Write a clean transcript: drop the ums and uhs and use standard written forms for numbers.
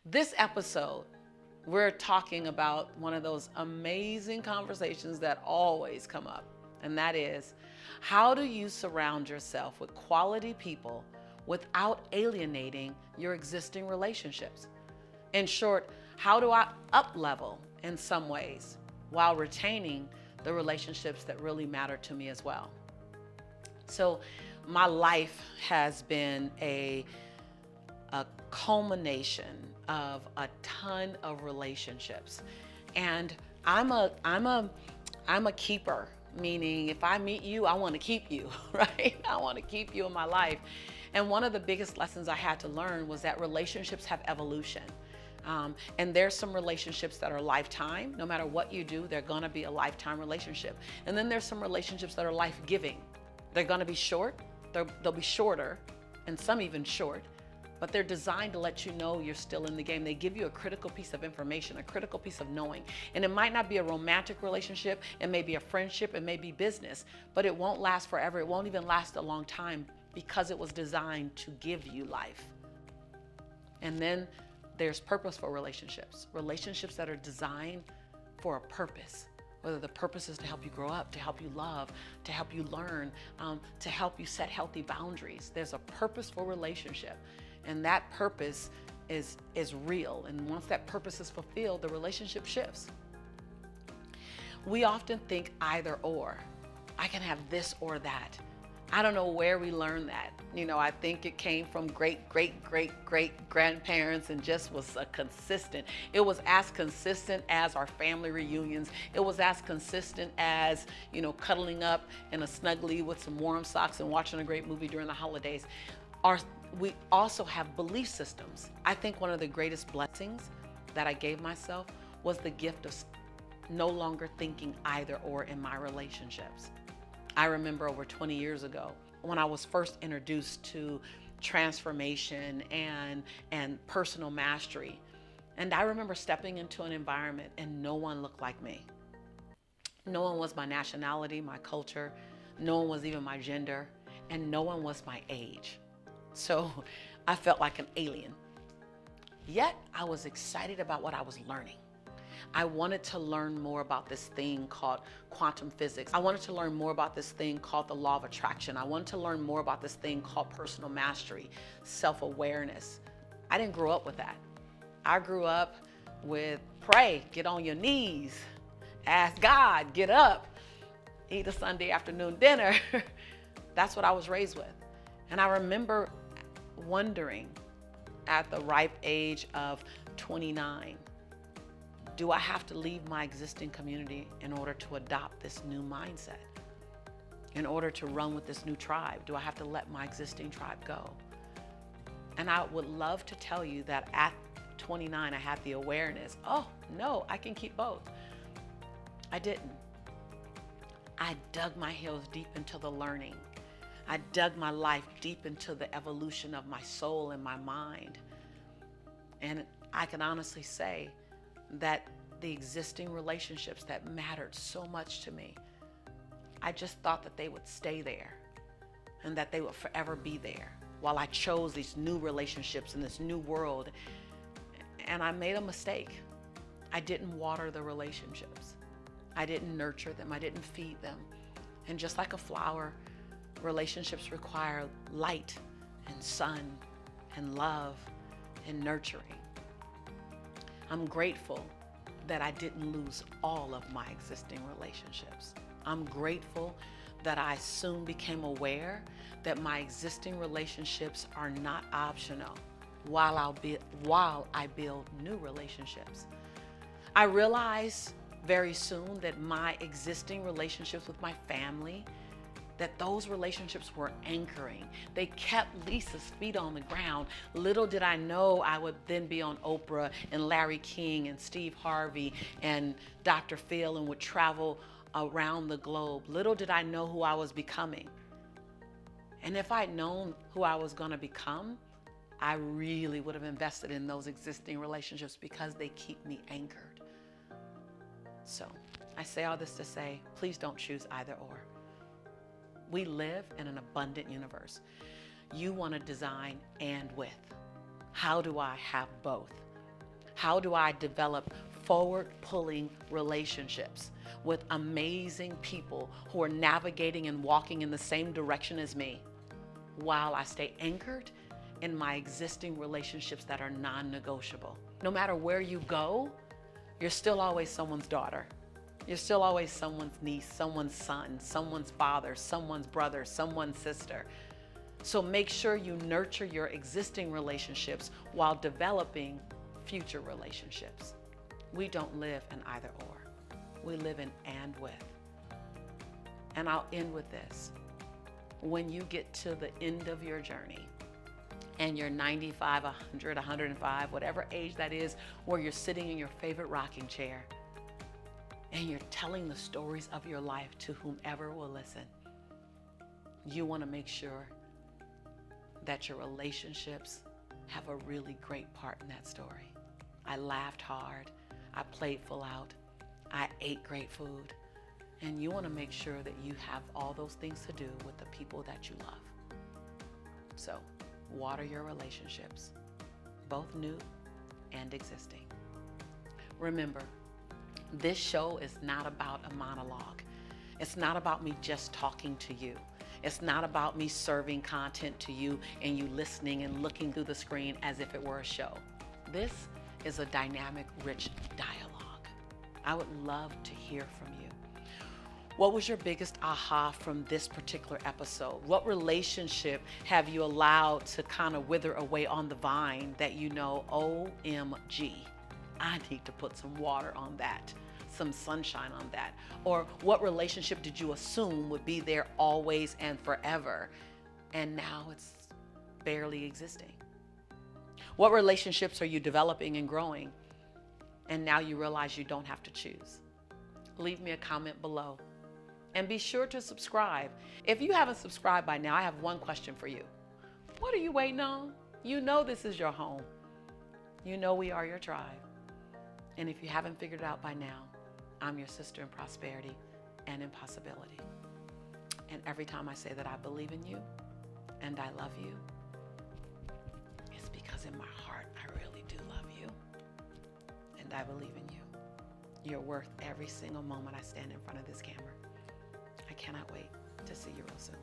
This episode, we're talking about one of those amazing conversations that always come up, and that is, how do you surround yourself with quality people without alienating your existing relationships? In short, how do I up-level in some ways while retaining the relationships that really matter to me as well? So my life has been a culmination of a ton of relationships, and I'm a keeper, meaning if I meet you, I want to keep you, right? I want to keep you in my life. And one of the biggest lessons I had to learn was that relationships have evolution. And there's some relationships that are lifetime. No matter what you do, they're gonna be a lifetime relationship. And then there's some relationships that are life-giving. They're gonna be short, they'll be shorter, and some even short, but they're designed to let you know you're still in the game. They give you a critical piece of information, a critical piece of knowing. And it might not be a romantic relationship, it may be a friendship, it may be business, but it won't last forever. It won't even last a long time because it was designed to give you life. And then there's purposeful relationships, relationships that are designed for a purpose, whether the purpose is to help you grow up, to help you love, to help you learn, to help you set healthy boundaries. There's a purposeful relationship, and that purpose is real. And once that purpose is fulfilled, the relationship shifts. We often think either or. I can have this or that. I don't know where we learned that. I think it came from great grandparents and just was consistent. It was as consistent as our family reunions. It was as consistent as, cuddling up in a snuggly with some warm socks and watching a great movie during the holidays. We also have belief systems. I think one of the greatest blessings that I gave myself was the gift of no longer thinking either or in my relationships. I remember over 20 years ago when I was first introduced to transformation and personal mastery. And I remember stepping into an environment and no one looked like me. No one was my nationality, my culture, no one was even my gender, and no one was my age. So I felt like an alien. Yet I was excited about what I was learning. I wanted to learn more about this thing called quantum physics. I wanted to learn more about this thing called the law of attraction. I wanted to learn more about this thing called personal mastery, self-awareness. I didn't grow up with that. I grew up with pray, get on your knees, ask God, get up, eat a Sunday afternoon dinner. That's what I was raised with. And I remember wondering at the ripe age of 29, do I have to leave my existing community in order to adopt this new mindset? In order to run with this new tribe, do I have to let my existing tribe go? And I would love to tell you that at 29, I had the awareness, oh no, I can keep both. I didn't. I dug my heels deep into the learning. I dug my life deep into the evolution of my soul and my mind. And I can honestly say that the existing relationships that mattered so much to me, I just thought that they would stay there and that they would forever be there while I chose these new relationships in this new world. And I made a mistake. I didn't water the relationships. I didn't nurture them. I didn't feed them. And just like a flower, relationships require light and sun and love and nurturing. I'm grateful that I didn't lose all of my existing relationships. I'm grateful that I soon became aware that my existing relationships are not optional while I build new relationships. I realized very soon that my existing relationships with my family, that those relationships were anchoring. They kept Lisa's feet on the ground. Little did I know I would then be on Oprah and Larry King and Steve Harvey and Dr. Phil and would travel around the globe. Little did I know who I was becoming. And if I'd known who I was gonna become, I really would have invested in those existing relationships because they keep me anchored. So I say all this to say, please don't choose either or. We live in an abundant universe. You want to design and with. How do I have both? How do I develop forward-pulling relationships with amazing people who are navigating and walking in the same direction as me, while I stay anchored in my existing relationships that are non-negotiable? No matter where you go, you're still always someone's daughter. You're still always someone's niece, someone's son, someone's father, someone's brother, someone's sister. So make sure you nurture your existing relationships while developing future relationships. We don't live in either or. We live in and with. And I'll end with this. When you get to the end of your journey, and you're 95, 100, 105, whatever age that is, where you're sitting in your favorite rocking chair, and you're telling the stories of your life to whomever will listen, you want to make sure that your relationships have a really great part in that story. I laughed hard, I played full out, I ate great food, and you want to make sure that you have all those things to do with the people that you love. So, water your relationships, both new and existing. Remember, this show is not about a monologue. It's not about me just talking to you. It's not about me serving content to you and you listening and looking through the screen as if it were a show. This is a dynamic, rich dialogue. I would love to hear from you. What was your biggest aha from this particular episode? What relationship have you allowed to kind of wither away on the vine that you know, OMG, I need to put some water on that, some sunshine on that? Or what relationship did you assume would be there always and forever, and now it's barely existing? What relationships are you developing and growing, and now you realize you don't have to choose? Leave me a comment below. And be sure to subscribe. If you haven't subscribed by now, I have one question for you. What are you waiting on? You know this is your home. You know we are your tribe. And if you haven't figured it out by now, I'm your sister in prosperity and in possibility. And every time I say that I believe in you and I love you, it's because in my heart, I really do love you. And I believe in you. You're worth every single moment I stand in front of this camera. I cannot wait to see you real soon.